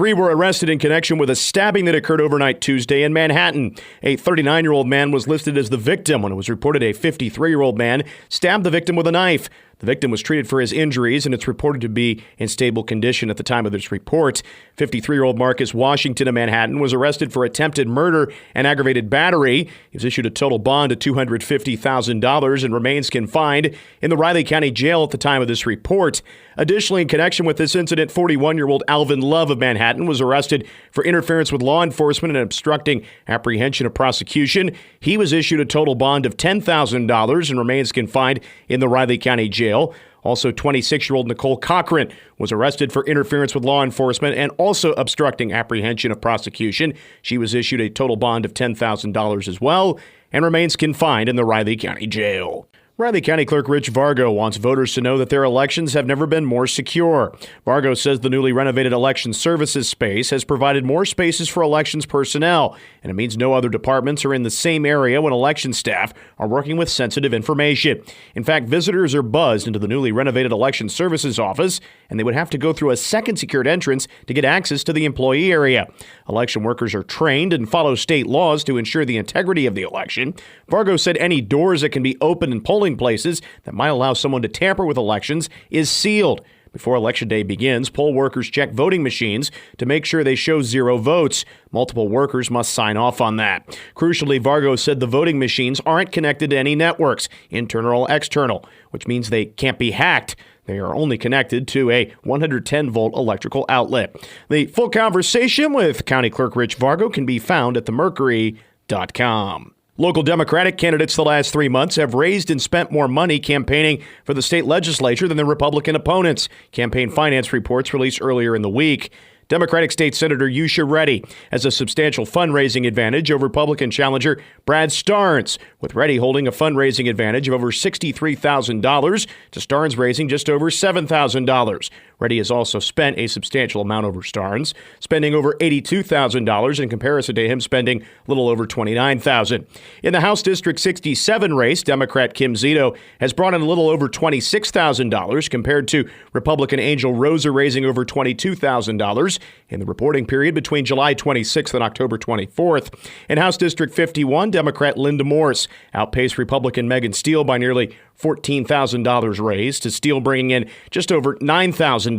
3 were arrested in connection with a stabbing that occurred overnight Tuesday in Manhattan. A 39-year-old man was listed as the victim when it was reported a 53-year-old man stabbed the victim with a knife. The victim was treated for his injuries, and it's reported to be in stable condition at the time of this report. 53-year-old Marcus Washington of Manhattan was arrested for attempted murder and aggravated battery. He was issued a total bond of $250,000 and remains confined in the Riley County Jail at the time of this report. Additionally, in connection with this incident, 41-year-old Alvin Love of Manhattan was arrested for interference with law enforcement and obstructing apprehension of prosecution. He was issued a total bond of $10,000 and remains confined in the Riley County Jail. Also, 26-year-old Nicole Cochran was arrested for interference with law enforcement and also obstructing apprehension of prosecution. She was issued a total bond of $10,000 as well and remains confined in the Riley County Jail. Riley County Clerk Rich Vargo wants voters to know that their elections have never been more secure. Vargo says the newly renovated election services space has provided more spaces for elections personnel, and it means no other departments are in the same area when election staff are working with sensitive information. In fact, visitors are buzzed into the newly renovated election services office, and they would have to go through a second secured entrance to get access to the employee area. Election workers are trained and follow state laws to ensure the integrity of the election. Vargo said any doors that can be opened in polling places that might allow someone to tamper with elections is sealed. Before Election Day begins, poll workers check voting machines to make sure they show 0 votes. Multiple workers must sign off on that. Crucially, Vargo said the voting machines aren't connected to any networks, internal or external, which means they can't be hacked. They are only connected to a 110-volt electrical outlet. The full conversation with County Clerk Rich Vargo can be found at themercury.com. Local Democratic candidates the last 3 months have raised and spent more money campaigning for the state legislature than their Republican opponents. Campaign finance reports released earlier in the week. Democratic State Senator Yusha Reddy has a substantial fundraising advantage over Republican challenger Brad Starnes, with Reddy holding a fundraising advantage of over $63,000 to Starnes raising just over $7,000. Reddy has also spent a substantial amount over Starnes, spending over $82,000 in comparison to him spending a little over $29,000. In the House District 67 race, Democrat Kim Zito has brought in a little over $26,000 compared to Republican Angel Rosa raising over $22,000 in the reporting period between July 26th and October 24th. In House District 51, Democrat Linda Morse outpaced Republican Megan Steele by nearly $14,000 raised, to Steele bringing in just over $9,000.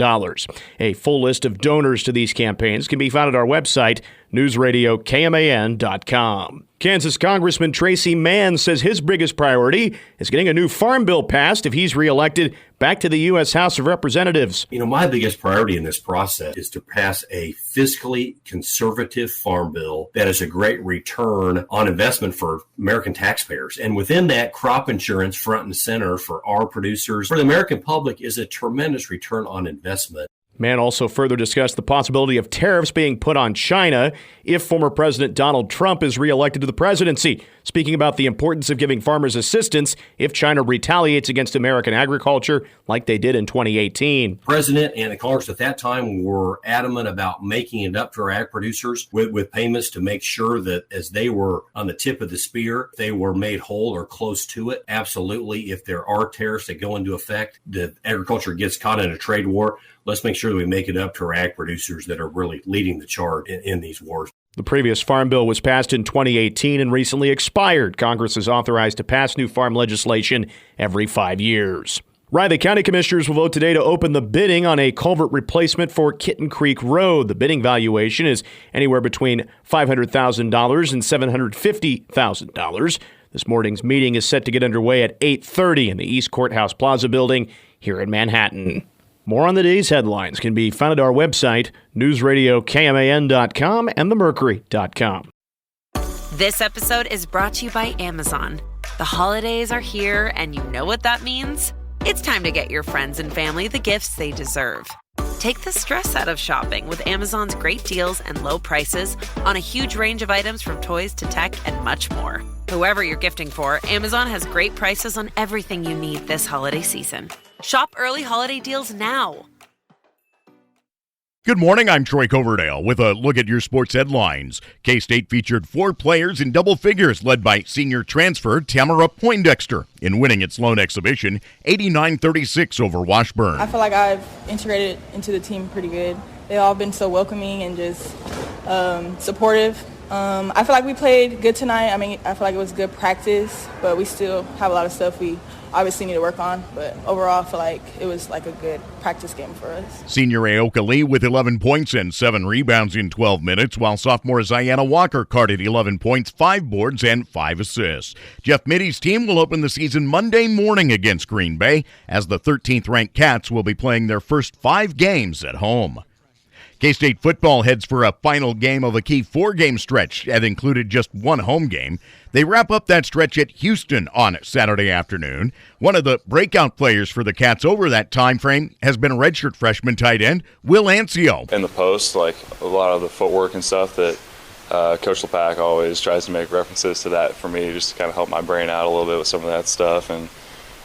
A full list of donors to these campaigns can be found at our website, newsradiokman.com. Kansas Congressman Tracy Mann says his biggest priority is getting a new farm bill passed if he's reelected back to the U.S. House of Representatives. My biggest priority in this process is to pass a fiscally conservative farm bill that is a great return on investment for American taxpayers. And within that, crop insurance front and center for our producers, for the American public, is a tremendous return on investment. Mann also further discussed the possibility of tariffs being put on China if former President Donald Trump is reelected to the presidency, speaking about the importance of giving farmers assistance if China retaliates against American agriculture like they did in 2018. The president and the Congress at that time were adamant about making it up to our ag producers with payments to make sure that as they were on the tip of the spear, they were made whole or close to it. Absolutely, if there are tariffs that go into effect, the agriculture gets caught in a trade war, let's make sure that we make it up to our ag producers that are really leading the charge in these wars. The previous farm bill was passed in 2018 and recently expired. Congress is authorized to pass new farm legislation every 5 years. Riley County Commissioners will vote today to open the bidding on a culvert replacement for Kitten Creek Road. The bidding valuation is anywhere between $500,000 and $750,000. This morning's meeting is set to get underway at 8:30 in the East Courthouse Plaza building here in Manhattan. More on the day's headlines can be found at our website, newsradiokman.com and themercury.com. This episode is brought to you by Amazon. The holidays are here, and you know what that means. It's time to get your friends and family the gifts they deserve. Take the stress out of shopping with Amazon's great deals and low prices on a huge range of items from toys to tech and much more. Whoever you're gifting for, Amazon has great prices on everything you need this holiday season. Shop early holiday deals now. Good morning, I'm Troy Coverdale with a look at your sports headlines. K-State featured 4 players in double figures led by senior transfer Tamara Poindexter in winning its lone exhibition 89-36 over Washburn. I feel like I've integrated into the team pretty good. They all been so welcoming and just supportive. I feel like we played good tonight. I mean, I feel like it was good practice, but we still have a lot of stuff we obviously need to work on. But overall, I feel like it was like a good practice game for us. Senior Aoka Lee with 11 points and 7 rebounds in 12 minutes, while sophomore Ziana Walker carded 11 points, 5 boards, and 5 assists. Jeff Mitty's team will open the season Monday morning against Green Bay, as the 13th-ranked Cats will be playing their first 5 games at home. K-State football heads for a final game of a key 4-game stretch that included just one home game. They wrap up that stretch at Houston on Saturday afternoon. One of the breakout players for the Cats over that time frame has been redshirt freshman tight end Will Ancio. In the post, like a lot of the footwork and stuff that Coach LePac always tries to make references to that for me, just to kind of help my brain out a little bit with some of that stuff. And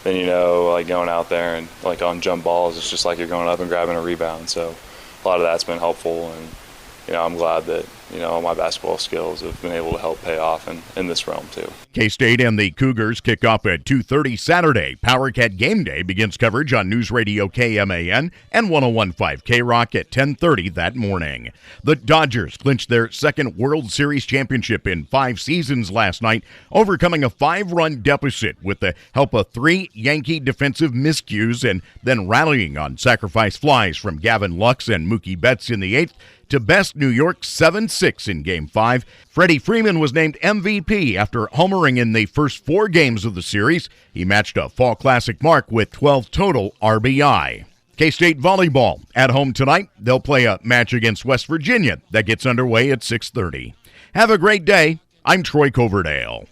then, like going out there and like on jump balls, it's just like you're going up and grabbing a rebound. So a lot of that's been helpful, and I'm glad that my basketball skills have been able to help pay off in this realm too. K-State and the Cougars kick off at 2:30 Saturday. PowerCat Game Day begins coverage on News Radio KMAN and 101.5 K-Rock at 10:30 that morning. The Dodgers clinched their second World Series championship in 5 seasons last night, overcoming a 5-run deficit with the help of 3 Yankee defensive miscues and then rallying on sacrifice flies from Gavin Lux and Mookie Betts in the 8th to best New York 7-6 in Game 5. Freddie Freeman was named MVP after homering in the first 4 games of the series. He matched a Fall Classic mark with 12 total RBI. K-State volleyball at home tonight. They'll play a match against West Virginia that gets underway at 6:30. Have a great day. I'm Troy Coverdale.